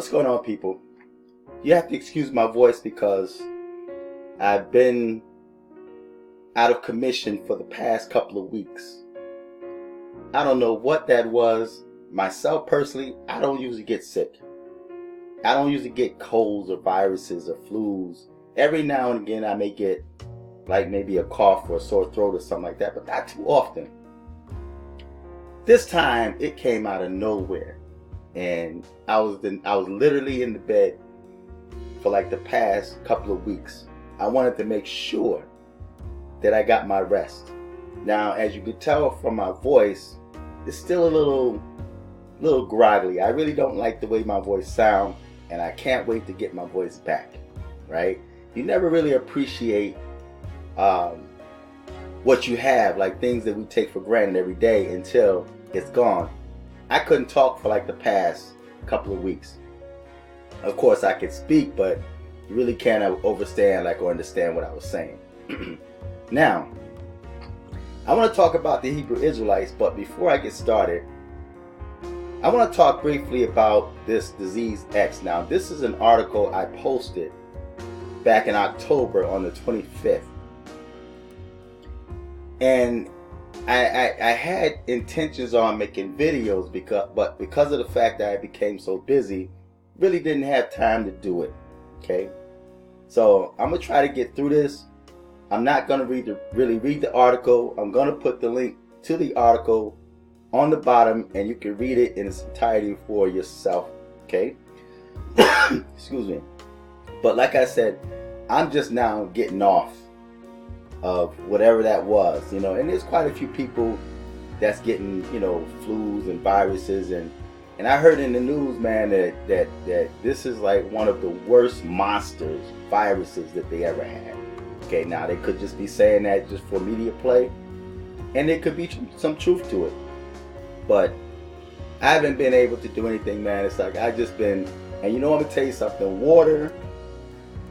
What's going on, people? You have to excuse my voice because I've been out of commission for the past couple of weeks. I don't know what that was. Myself personally, I don't usually get sick. I don't usually get colds or viruses or flus. Every now and again I may get like maybe a cough or a sore throat or something like that, but not too often. This time it came out of nowhere. And I was literally in the bed for like the past couple of weeks. I wanted to make sure that I got my rest. Now, as you can tell from my voice, it's still a little groggly. I really don't like the way my voice sounds, and I can't wait to get my voice back, right? You never really appreciate what you have, like things that we take for granted every day until it's gone. I couldn't talk for like the past couple of weeks. Of course, I could speak, but you really can't understand what I was saying. Now, I want to talk about the Hebrew Israelites, but before I get started, I want to talk briefly about this disease X. Now, this is an article I posted back in October on the 25th. And I had intentions on making videos because of the fact that I became so busy, really didn't have time to do it. Okay, so I'm gonna try to get through this. I'm not gonna really read the article. I'm gonna put the link to the article on the bottom, and you can read it in its entirety for yourself. Okay, excuse me. But like I said, I'm just now getting off of whatever that was, and there's quite a few people that's getting, flus and viruses, and I heard in the news, man, that this is like one of the worst monsters viruses that they ever had. Okay, now they could just be saying that just for media play, and there could be some truth to it, but I haven't been able to do anything, man. It's like I just been, and I'm gonna tell you something, water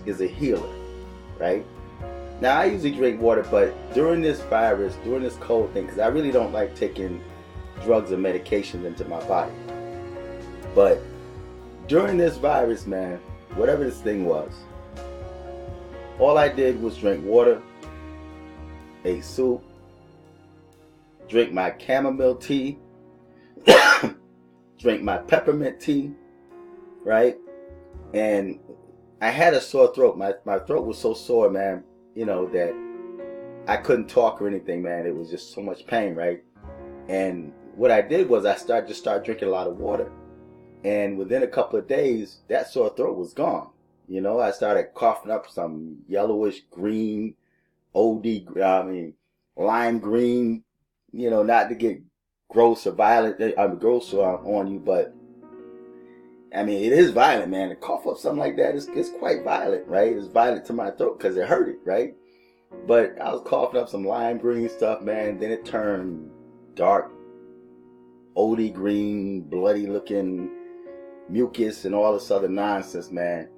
is a healer, right? Now, I usually drink water, but during this cold thing, because I really don't like taking drugs or medications into my body. But during this virus, man, whatever this thing was, all I did was drink water, ate soup, drink my chamomile tea, drink my peppermint tea, right? And I had a sore throat. My throat was so sore, man, that I couldn't talk or anything, man. It was just so much pain, right? And what I did was I started drinking a lot of water. And within a couple of days, that sore throat was gone. I started coughing up some yellowish green, lime green, not to get gross or violent, gross on you, but it is violent, man. To cough up something like that is quite violent, right? It's violent to my throat because it hurt it, right? But I was coughing up some lime green stuff, man. Then it turned dark, OD green, bloody looking mucus and all this other nonsense, man.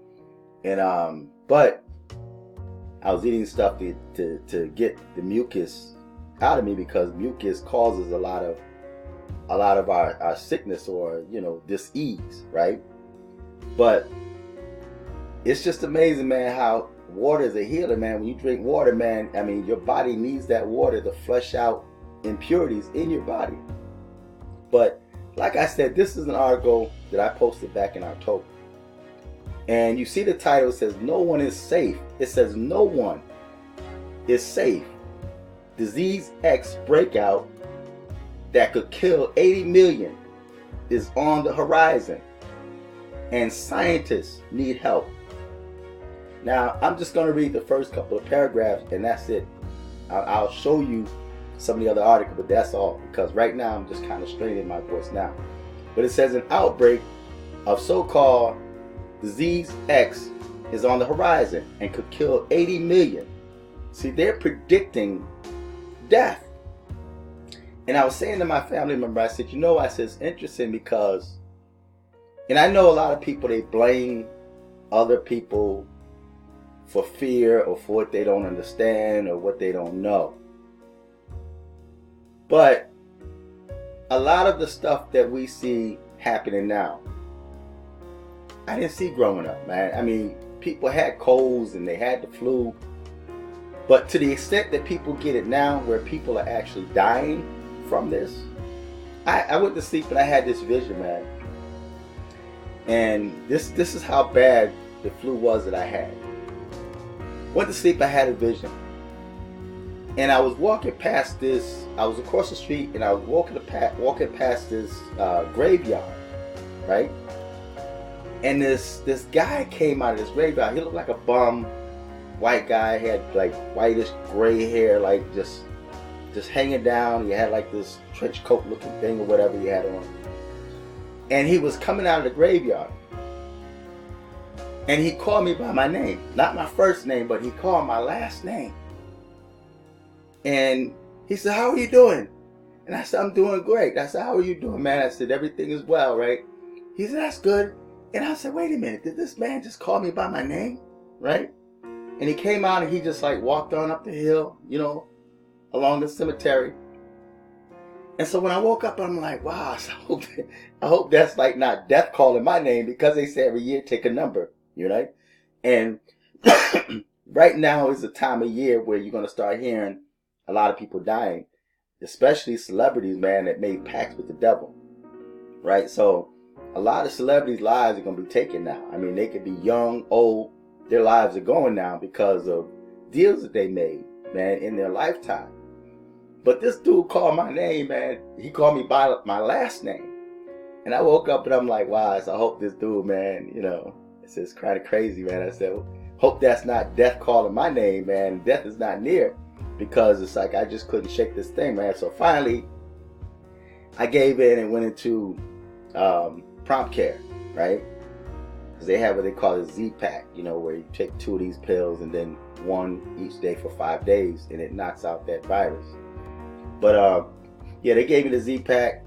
And but I was eating stuff to get the mucus out of me, because mucus causes a lot of our sickness or dis-ease, right? But it's just amazing, man, how water is a healer, man. When you drink water, man, your body needs that water to flush out impurities in your body. But like I said, this is an article that I posted back in October, and you see the title, it says no one is safe. It says no one is safe. Disease X breakout that could kill 80 million is on the horizon, and scientists need help. Now, I'm just going to read the first couple of paragraphs, and that's it. I'll show you some of the other articles, but that's all, because right now I'm just kind of straining my voice now. But it says an outbreak of so-called disease X is on the horizon and could kill 80 million. See, they're predicting death. And I was saying to my family member, I said, it's interesting because, and I know a lot of people, they blame other people for fear or for what they don't understand or what they don't know. But a lot of the stuff that we see happening now, I didn't see growing up, man. I mean, people had colds and they had the flu, but to the extent that people get it now, where people are actually dying from this, I went to sleep and I had this vision, man. And this is how bad the flu was that I had. Went to sleep, I had a vision. And I was walking past this, I was across the street and I was walking past this graveyard, right? And this guy came out of this graveyard. He looked like a bum, white guy. He had like whitish gray hair, like just hanging down. He had like this trench coat looking thing or whatever he had on. And he was coming out of the graveyard. And he called me by my name. Not my first name, but he called my last name. And he said, "How are you doing?" And I said, "I'm doing great." I said, "How are you doing, man?" I said, "Everything is well, right?" He said, "That's good." And I said, "Wait a minute, did this man just call me by my name?" Right? And he came out and he just like walked on up the hill, you know, along the cemetery. And so when I woke up, I'm like, wow, I hope that's like not death calling my name, because they say every year take a number, you know? And right now is the time of year where you're going to start hearing a lot of people dying, especially celebrities, man, that made pacts with the devil, right? So a lot of celebrities' lives are going to be taken now. I mean, they could be young, old. Their lives are going now because of deals that they made, man, in their lifetime. But this dude called my name, man. He called me by my last name. And I woke up and I'm like, wow, I hope this dude, man, you know, it's kind of crazy, man. I said, hope that's not death calling my name, man. Death is not near, because it's like I just couldn't shake this thing, man. So finally, I gave in and went into prompt care, right? Because they have what they call a Z-Pack, you know, where you take 2 of these pills and then 1 each day for 5 days, and it knocks out that virus. But yeah, they gave me the Z-Pack,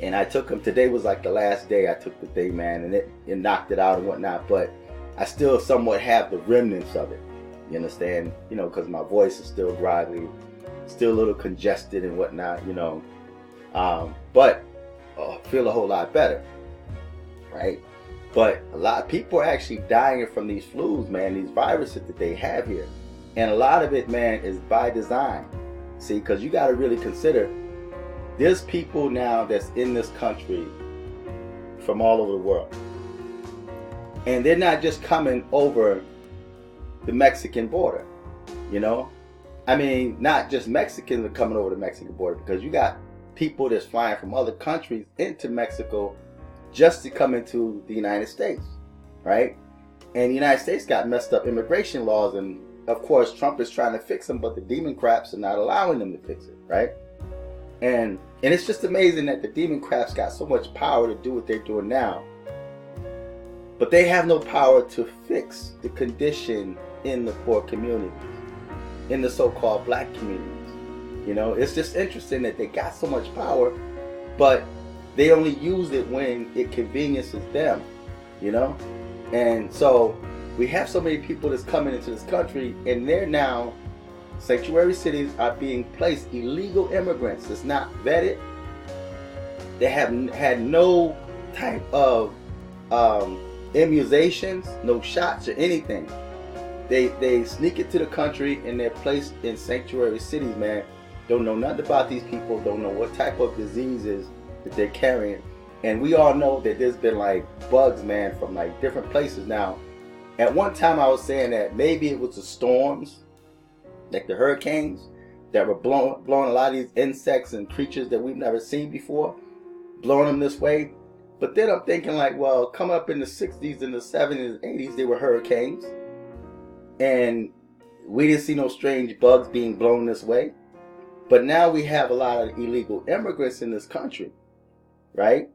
and I took them. Today was like the last day I took the thing, man, and it knocked it out and whatnot. But I still somewhat have the remnants of it. You understand? You know, because my voice is still groggy, still a little congested and whatnot, you know. But feel a whole lot better, right? But a lot of people are actually dying from these flus, man, these viruses that they have here. And a lot of it, man, is by design. See, because you got to really consider, there's people now that's in this country from all over the world. And they're not just coming over the Mexican border, you know? I mean, not just Mexicans are coming over the Mexican border, because you got people that's flying from other countries into Mexico just to come into the United States, right? And the United States got messed up immigration laws, and of course Trump is trying to fix them, but the demon craps are not allowing them to fix it, right? And it's just amazing that the demon craps got so much power to do what they're doing now, but they have no power to fix the condition in the poor communities, in the so-called black communities. You know, it's just interesting that they got so much power, but they only use it when it conveniences them, you know? And so we have so many people that's coming into this country, and they're now, sanctuary cities are being placed illegal immigrants that's not vetted. They have had no type of immunizations, no shots or anything. They sneak into the country and they're placed in sanctuary cities, man. Don't know nothing about these people, don't know what type of diseases that they're carrying. And we all know that there's been like bugs, man, from like different places. Now, at one time I was saying that maybe it was the storms, like the hurricanes, that were blowing a lot of these insects and creatures that we've never seen before, blowing them this way. But then I'm thinking like, well, come up in the 60s and the 70s and 80s, they were hurricanes. And we didn't see no strange bugs being blown this way. But now we have a lot of illegal immigrants in this country, right?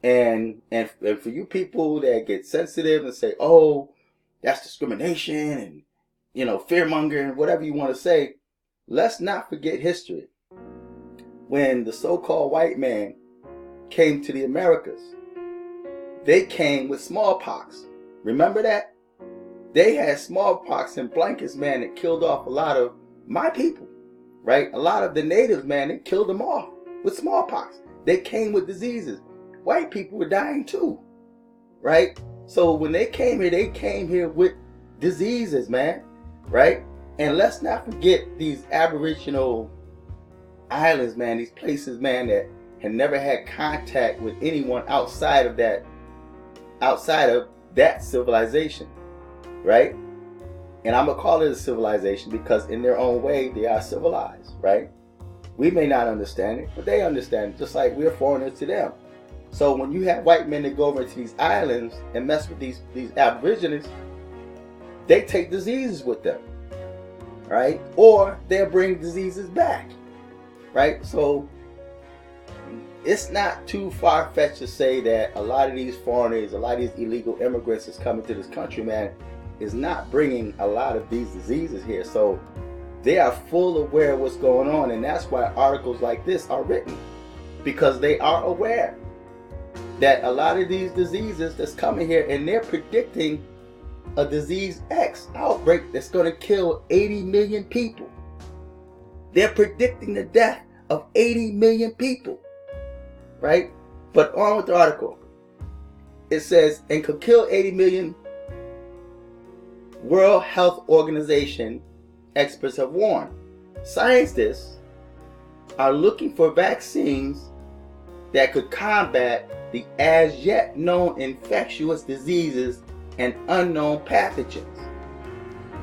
And for you people that get sensitive and say, oh, that's discrimination and, you know, fear-mongering, whatever you want to say, let's not forget history. When the so-called white man came to the Americas, they came with smallpox. Remember that? They had smallpox and blankets, man, that killed off a lot of my people, right? A lot of the natives, man, they killed them off with smallpox. They came with diseases. White people were dying too, right? So when they came here with diseases, man, right? And let's not forget these Aboriginal islands, man, these places, man, that had never had contact with anyone outside of that civilization, right? And I'm gonna call it a civilization because in their own way they are civilized, right? We may not understand it, but they understand it, just like we're foreigners to them. So when you have white men that go over to these islands and mess with these Aborigines, they take diseases with them, right? Or they'll bring diseases back, right? So it's not too far-fetched to say that a lot of these foreigners, a lot of these illegal immigrants that's coming to this country, man, is not bringing a lot of these diseases here. So they are full aware of what's going on, and that's why articles like this are written, because they are aware that a lot of these diseases that's coming here, and they're predicting a disease X outbreak that's going to kill 80 million people. They're predicting the death of 80 million people, right? But on with the article. It says, and could kill 80 million. World Health Organization experts have warned. Scientists are looking for vaccines that could combat the as yet known infectious diseases and unknown pathogens.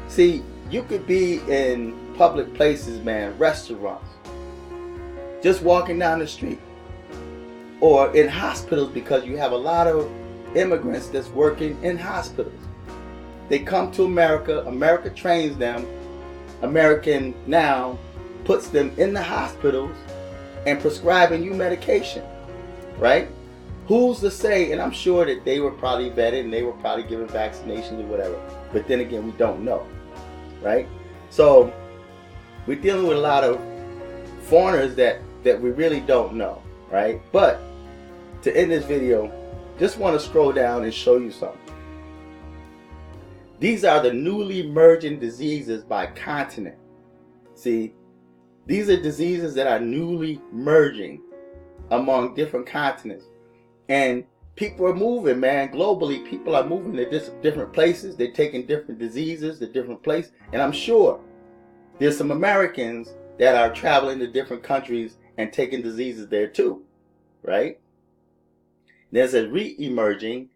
See, you could be in public places, man, restaurants, just walking down the street, or in hospitals, because you have a lot of immigrants that's working in hospitals. They come to America, America trains them, American now puts them in the hospitals and prescribing you medication, right? Who's to say, and I'm sure that they were probably vetted and they were probably given vaccinations or whatever, but then again, we don't know, right? So we're dealing with a lot of foreigners that we really don't know, right? But to end this video, just want to scroll down and show you something. These are the newly emerging diseases by continent. See, these are diseases that are newly merging among different continents. And people are moving, man, globally. People are moving to different places. They're taking different diseases to different places. And I'm sure there's some Americans that are traveling to different countries and taking diseases there too, right? There's a re-emerging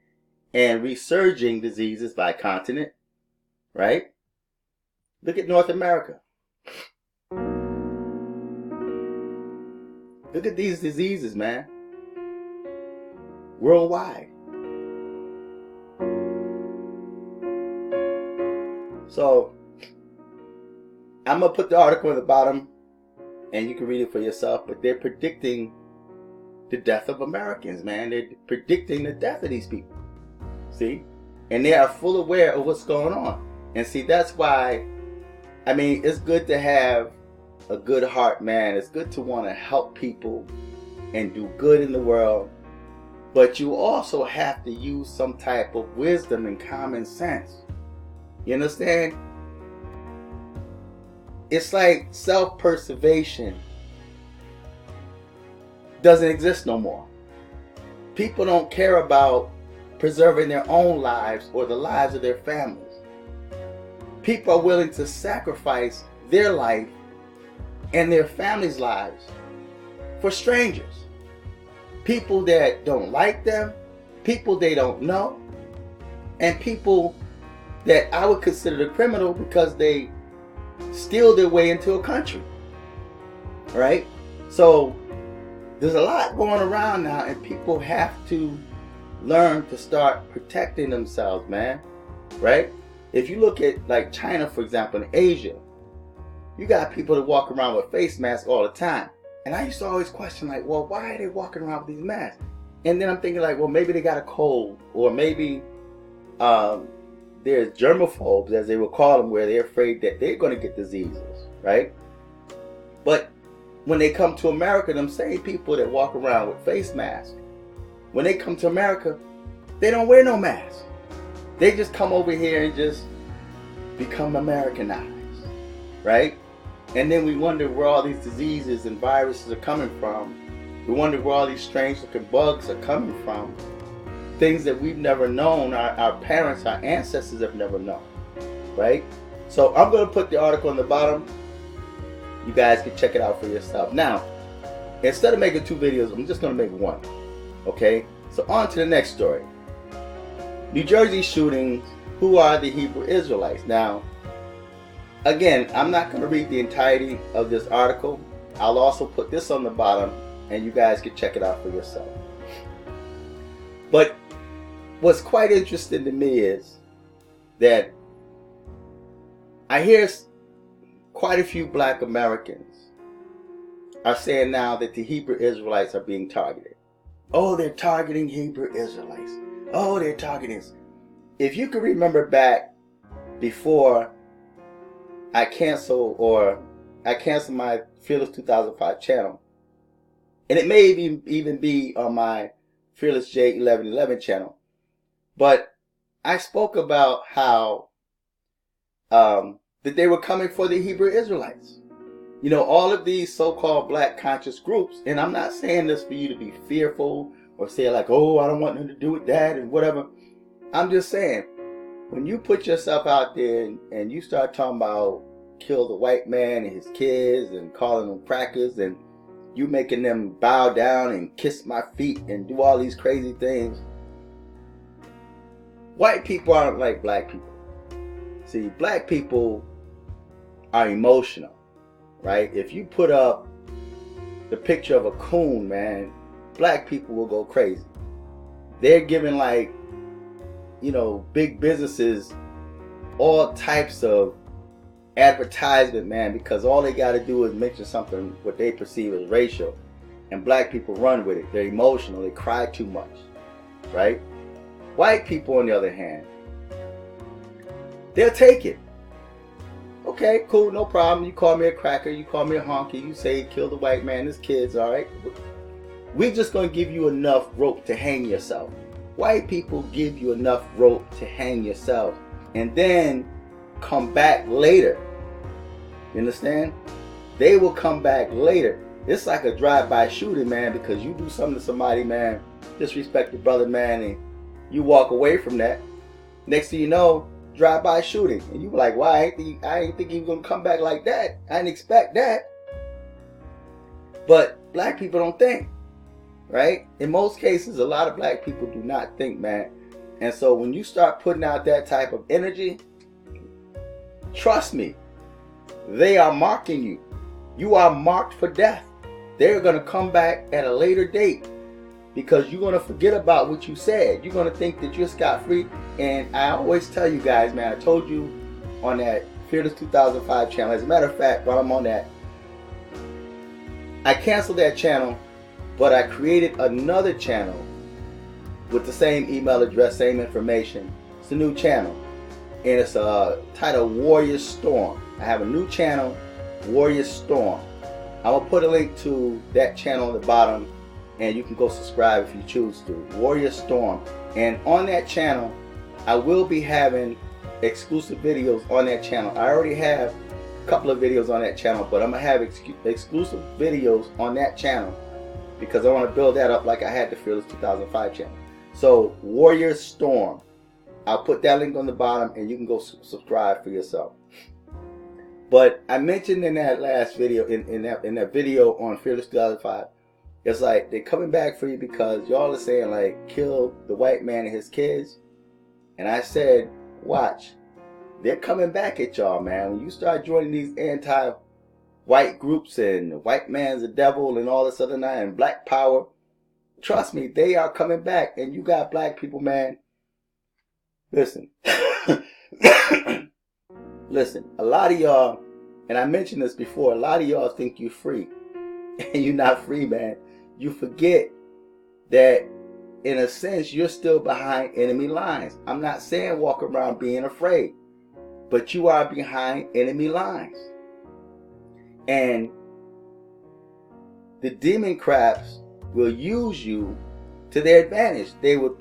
and resurging diseases by continent, right? Look at North America. Look at these diseases, man. Worldwide. So I'm gonna put the article at the bottom and you can read it for yourself, but they're predicting the death of Americans, man. They're predicting the death of these people. See? And they are full aware of what's going on. And see, that's why, I mean, it's good to have a good heart, man. It's good to want to help people and do good in the world. But you also have to use some type of wisdom and common sense. You understand? It's like self-preservation doesn't exist no more. People don't care about preserving their own lives or the lives of their families. People are willing to sacrifice their life and their families' lives for strangers. People that don't like them, people they don't know, and people that I would consider the criminal because they steal their way into a country, right? So there's a lot going around now, and people have to learn to start protecting themselves, man, right? If you look at like China, for example, in Asia, you got people that walk around with face masks all the time. And I used to always question, like, well, why are they walking around with these masks? And then I'm thinking, like, well, maybe they got a cold, or maybe there's germaphobes, as they will call them, where they're afraid that they're going to get diseases, right? But when they come to America, them same people that walk around with face masks, when they come to America, they don't wear no mask. They just come over here and just become Americanized, right? And then we wonder where all these diseases and viruses are coming from. We wonder where all these strange looking bugs are coming from. things that we've never known, our parents, our ancestors have never known, right? So I'm going to put the article on the bottom. You guys can check it out for yourself. Now, instead of making 2 videos, I'm just going to make 1. Okay? So on to the next story. New Jersey shootings. Who are the Hebrew Israelites? Now, again, I'm not going to read the entirety of this article. I'll also put this on the bottom, and you guys can check it out for yourself. But what's quite interesting to me is that I hear quite a few black Americans are saying now that the Hebrew Israelites are being targeted. Oh, they're targeting Hebrew Israelites. Oh, they're targeting. If you can remember back before I canceled my Fearless 2005 channel, and it may even be on my Fearless J 1111 channel, but I spoke about how that they were coming for the Hebrew Israelites. You know, all of these so-called black conscious groups, and I'm not saying this for you to be fearful or say like, oh, I don't want nothing to do with that and whatever. I'm just saying, when you put yourself out there and you start talking about kill the white man and his kids and calling them crackers and you making them bow down and kiss my feet and do all these crazy things, white people aren't like black people. See, black people are emotional, right? If you put up the picture of a coon, man, black people will go crazy. They're giving, like, you know, big businesses all types of advertisement, man, because all they got to do is mention something what they perceive as racial, and black people run with it. They're emotional. They cry too much, right? White people, on the other hand, they'll take it. Okay, cool, no problem. You call me a cracker, you call me a honky, you say kill the white man, his kids, all right? We're just going to give you enough rope to hang yourself. White people give you enough rope to hang yourself and then come back later. You understand? They will come back later. It's like a drive-by shooting, man, because you do something to somebody, man, disrespect your brother, man, and you walk away from that. Next thing you know, drive-by shooting. And you were like, why? I ain't think he was going to come back like that. I didn't expect that. But black people don't think, right? In most cases, a lot of black people do not think, man. And so when you start putting out that type of energy, trust me, they are marking you. You are marked for death. They're going to come back at a later date because you're going to forget about what you said. You're going to think that you're scot-free. And I always tell you guys, man, I told you on that Fearless 2005 channel. As a matter of fact, while I'm on that, I canceled that channel, but I created another channel with the same email address, same information. It's a new channel, and it's titled Warrior Storm. I have a new channel, Warrior Storm. I will put a link to that channel on the bottom, and you can go subscribe if you choose to. Warrior Storm. And on that channel, I will be having exclusive videos on that channel. I already have a couple of videos on that channel, but I'm going to have exclusive videos on that channel because I want to build that up like I had the Fearless 2005 channel. So, Warrior Storm. I'll put that link on the bottom and you can go subscribe for yourself. But I mentioned in that last video, in that video on Fearless 2005, it's like they're coming back for you because y'all are saying like kill the white man and his kids. And I said, watch, they're coming back at y'all, man. When you start joining these anti-white groups and white man's the devil and all this other night and black power, trust me, they are coming back. And you got black people, man. Listen, listen, a lot of y'all, and I mentioned this before, a lot of y'all think you're free. And you're not free, man. You forget that in a sense, you're still behind enemy lines. I'm not saying walk around being afraid, but you are behind enemy lines. And the demon crabs will use you to their advantage. They will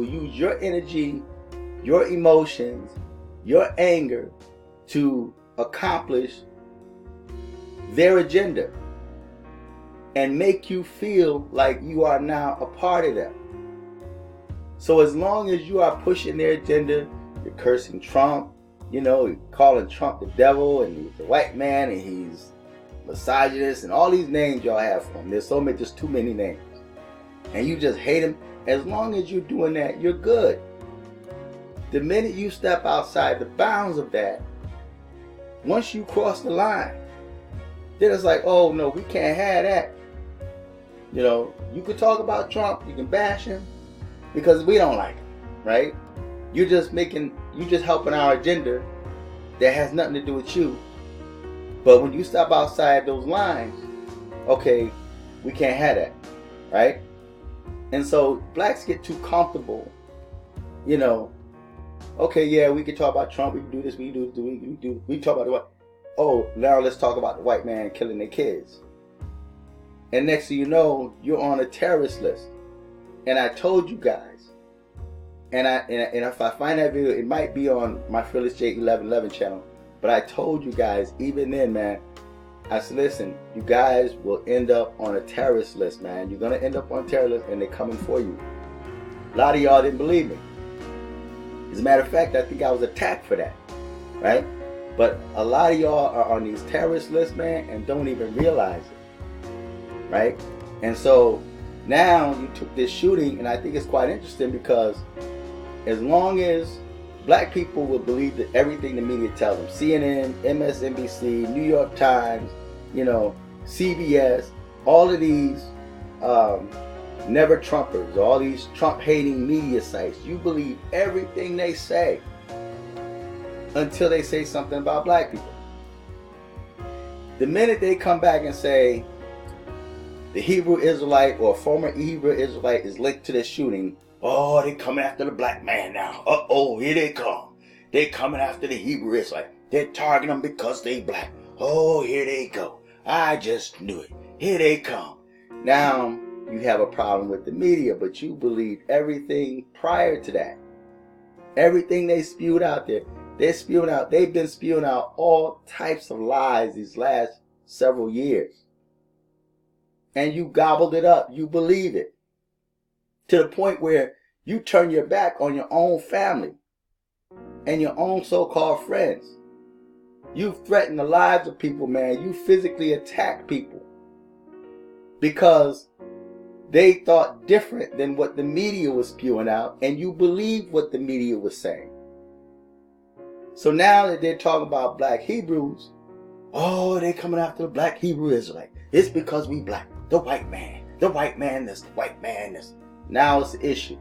use your energy, your emotions, your anger to accomplish their agenda and make you feel like you are now a part of them. So as long as you are pushing their agenda, you're cursing Trump, you're calling Trump the devil, and he's a white man, and he's misogynist, and all these names y'all have for him. There's so many, just too many names. And you just hate him. As long as you're doing that, you're good. The minute you step outside the bounds of that, once you cross the line, then it's like, oh no, we can't have that. You can talk about Trump, you can bash him, because we don't like him, right? You're just helping our agenda that has nothing to do with you. But when you step outside those lines, okay, we can't have that, right? And so blacks get too comfortable, okay, yeah, we can talk about Trump, we can do this, we talk about the white. Oh, now let's talk about the white man killing their kids. And next thing you know, you're on a terrorist list. And I told you guys, and if I find that video, it might be on my Phyllis J 1111 channel. But I told you guys, even then, man, I said, listen, you guys will end up on a terrorist list, man. You're gonna end up on a terrorist list, and they're coming for you. A lot of y'all didn't believe me. As a matter of fact, I think I was attacked for that, right? But a lot of y'all are on these terrorist lists, man, and don't even realize it, right? And so now you took this shooting, and I think it's quite interesting, because as long as black people will believe that everything the media tells them, CNN, MSNBC, New York Times, CBS, all of these never Trumpers, all these Trump hating media sites, you believe everything they say until they say something about black people. The minute they come back and say the Hebrew Israelite or former Hebrew Israelite is linked to this shooting, oh, they coming after the black man now. Uh-oh, here they come. They coming after the Hebrew Israelite. They're targeting them because they black. Oh, here they go. I just knew it. Here they come. Now, you have a problem with the media, but you believed everything prior to that. Everything they spewed out there. They've been spewing out all types of lies these last several years. And you gobbled it up. You believe it. To the point where you turn your back on your own family and your own so-called friends. You've threatened the lives of people, man. You physically attack people because they thought different than what the media was spewing out, and you believed what the media was saying. So now that they're talking about black Hebrews, oh, they're coming after the black Hebrew Israelite. It's because we black. The white man this, the white man this. Now it's the issue.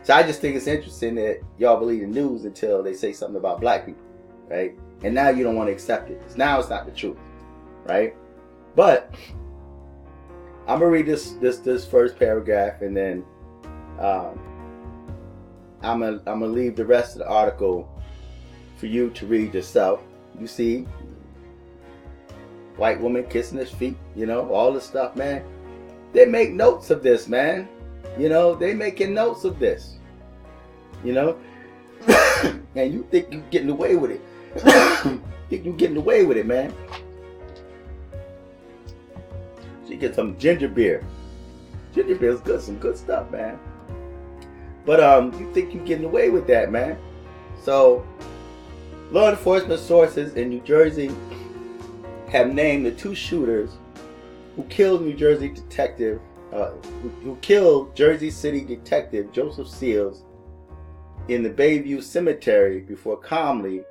So I just think it's interesting that y'all believe the news until they say something about black people, right? And now you don't want to accept it. Now it's not the truth, right? But I'm gonna read this first paragraph, and then I'm gonna leave the rest of the article for you to read yourself. You see, white woman kissing his feet, all this stuff, man. They make notes of this, man. They making notes of this. And you think you're getting away with it. Think you're getting away with it, man. She gets some ginger beer. Ginger beer is good, some good stuff, man. But you think you're getting away with that, man. So, law enforcement sources in New Jersey have named the two shooters who killed Jersey City detective Joseph Seals in the Bayview Cemetery before calmly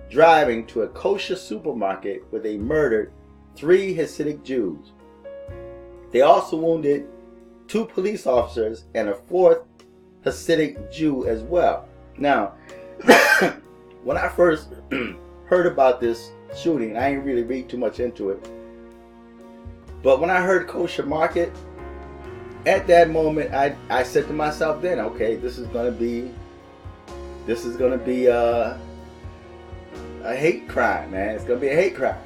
driving to a kosher supermarket where they murdered 3 Hasidic Jews. They also wounded 2 police officers and a 4th Hasidic Jew as well. Now, when I first heard about this shooting, I didn't really read too much into it. But when I heard kosher market, at that moment, I said to myself then, okay, this is gonna be a hate crime, man. It's gonna be a hate crime.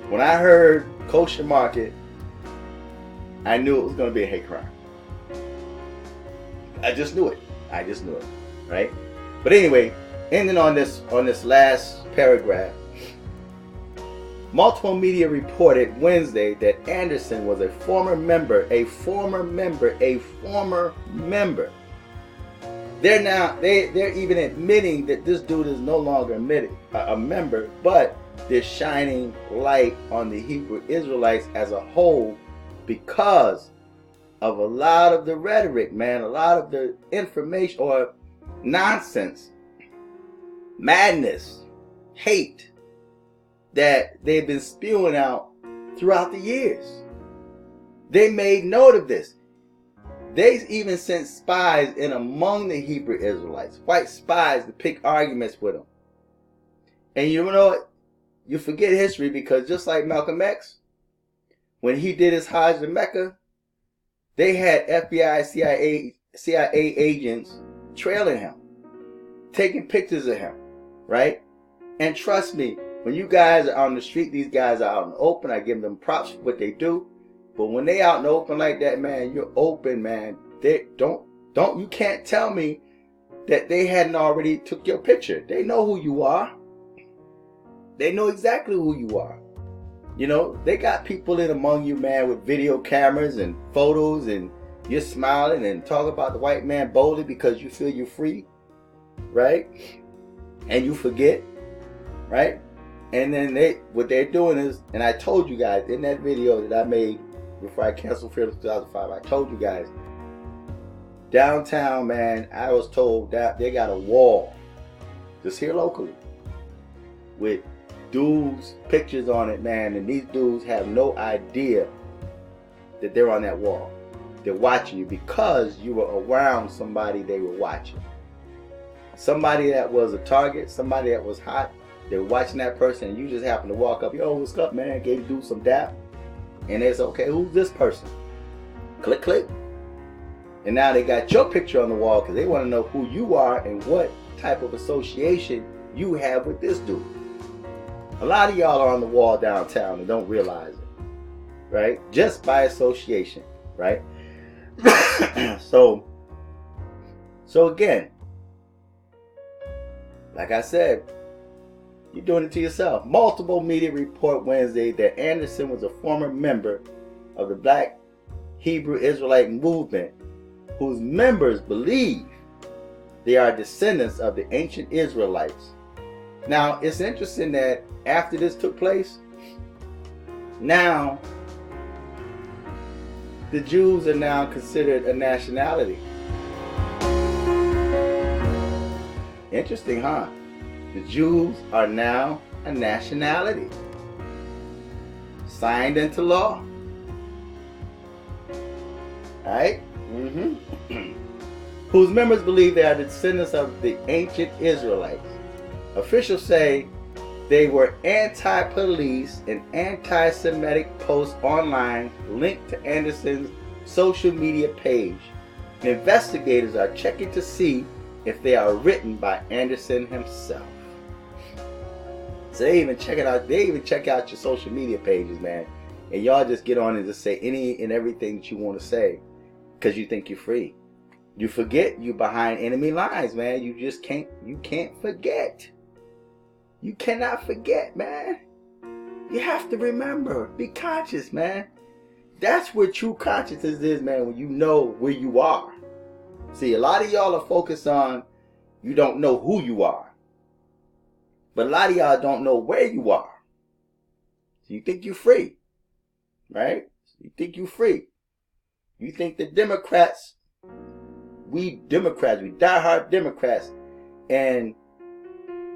When I heard kosher market, I knew it was gonna be a hate crime. I just knew it, right? But anyway, ending on this last paragraph, Multiple media reported Wednesday that Anderson was a former member. They're even admitting that this dude is no longer a member, but they're shining light on the Hebrew Israelites as a whole because of a lot of the rhetoric, man, a lot of the information or nonsense, madness, hate that they've been spewing out throughout the years. They made note of this. They even sent spies in among the Hebrew Israelites, white spies, to pick arguments with them. And you know what? You forget history, because just like Malcolm X, when he did his Hajj to Mecca, they had FBI, CIA agents trailing him, taking pictures of him, right? And trust me, when you guys are on the street, these guys are out in the open. I give them props for what they do. But when they out in the open like that, man, you're open, man. You can't tell me that they hadn't already took your picture. They know who you are. They know exactly who you are. You know, they got people in among you, man, with video cameras and photos, and you're smiling and talking about the white man boldly because you feel you're free, right? And you forget, right? And then what they're doing is, and I told you guys in that video that I made before I canceled Fearless 2005, I told you guys, downtown, man, I was told that they got a wall just here locally with dudes' pictures on it, man, and these dudes have no idea that they're on that wall. They're watching you because you were around somebody they were watching. Somebody that was a target, somebody that was hot, they were watching that person, and you just happened to walk up, yo, what's up, man? Gave the dude some dap. And it's okay, who's this person? Click, click. And now they got your picture on the wall because they want to know who you are and what type of association you have with this dude. A lot of y'all are on the wall downtown and don't realize it, right? Just by association, right? So again, like I said, you're doing it to yourself. Multiple media report Wednesday that Anderson was a former member of the Black Hebrew Israelite movement, whose members believe they are descendants of the ancient Israelites. Now, it's interesting that after this took place, now the Jews are now considered a nationality. Interesting, huh? The Jews are now a nationality, signed into law. Right? Whose members believe they are descendants of the ancient Israelites. Officials say they were anti-police and anti-Semitic posts online linked to Anderson's social media page. Investigators are checking to see if they are written by Anderson himself. So they even check out your social media pages, man. And y'all just get on and just say any and everything that you want to say because you think you're free. You forget you behind enemy lines, man. You can't forget. You cannot forget, man. You have to remember. Be conscious, man. That's where true consciousness is, man, when you know where you are. See, a lot of y'all are focused on you don't know who you are. But a lot of y'all don't know where you are. So you think you're free, right? You think you're free. You think the Democrats, we diehard Democrats, and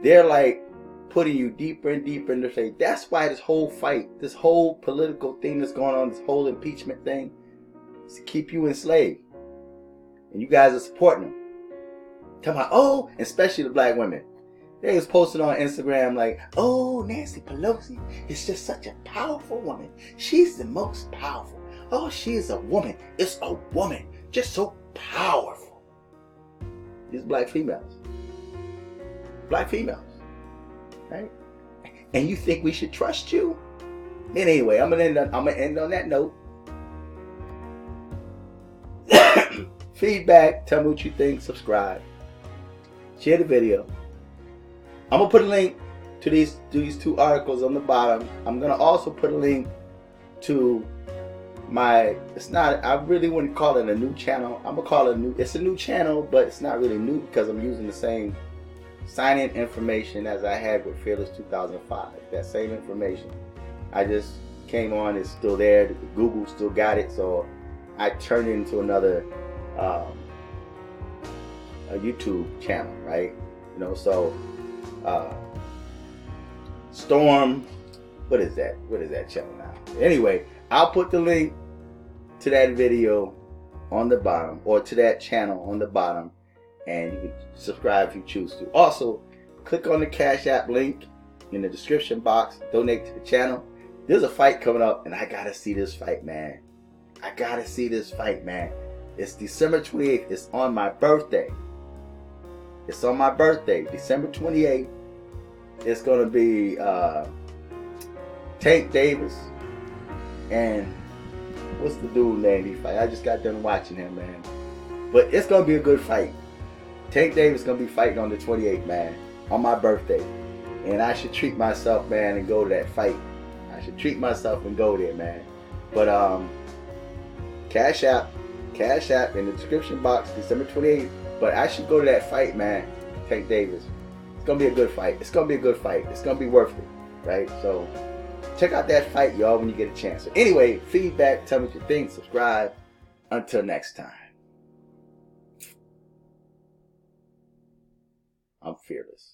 they're like putting you deeper and deeper into faith. That's why this whole fight, this whole political thing that's going on, this whole impeachment thing, is to keep you enslaved. And you guys are supporting them. Talking about, oh, especially the black women. They was posting on Instagram like, oh, Nancy Pelosi is just such a powerful woman. She's the most powerful. Oh, she is a woman. It's a woman. Just so powerful. These black females. Black females. Right? And you think we should trust you? And anyway, I'm gonna end on that note. Feedback. Tell me what you think. Subscribe. Share the video. I'm going to put a link to these two articles on the bottom. I'm gonna also put a link to my, it's not, I really wouldn't call it a new channel. I'm gonna call it it's a new channel, but it's not really new because I'm using the same sign-in information as I had with Fearless 2005. That same information. I just came on, it's still there. Google still got it, so I turned it into another a YouTube channel, right? You know, so Storm, what is that channel now? Anyway, I'll put the link to that video on the bottom, or to that channel on the bottom, and you can subscribe if you choose to. Also, click on the Cash App link in the description box, donate to the channel. There's a fight coming up, and I gotta see this fight, man. I gotta see this fight, man. It's December 28th. It's on my birthday. It's on my birthday, December 28th. It's gonna be Tank Davis and what's the dude name he fight? I just got done watching him, man. But it's gonna be a good fight. Tank Davis gonna be fighting on the 28th, man, on my birthday, and I should treat myself, man, and go to that fight. I should treat myself and go there, man. But Cash App in the description box, December 28th. But I should go to that fight, man. Tank Davis. It's gonna be a good fight. It's gonna be a good fight. It's gonna be worth it, right? So check out that fight, y'all, when you get a chance. So anyway, feedback, tell me what you think, subscribe. Until next time, I'm fearless.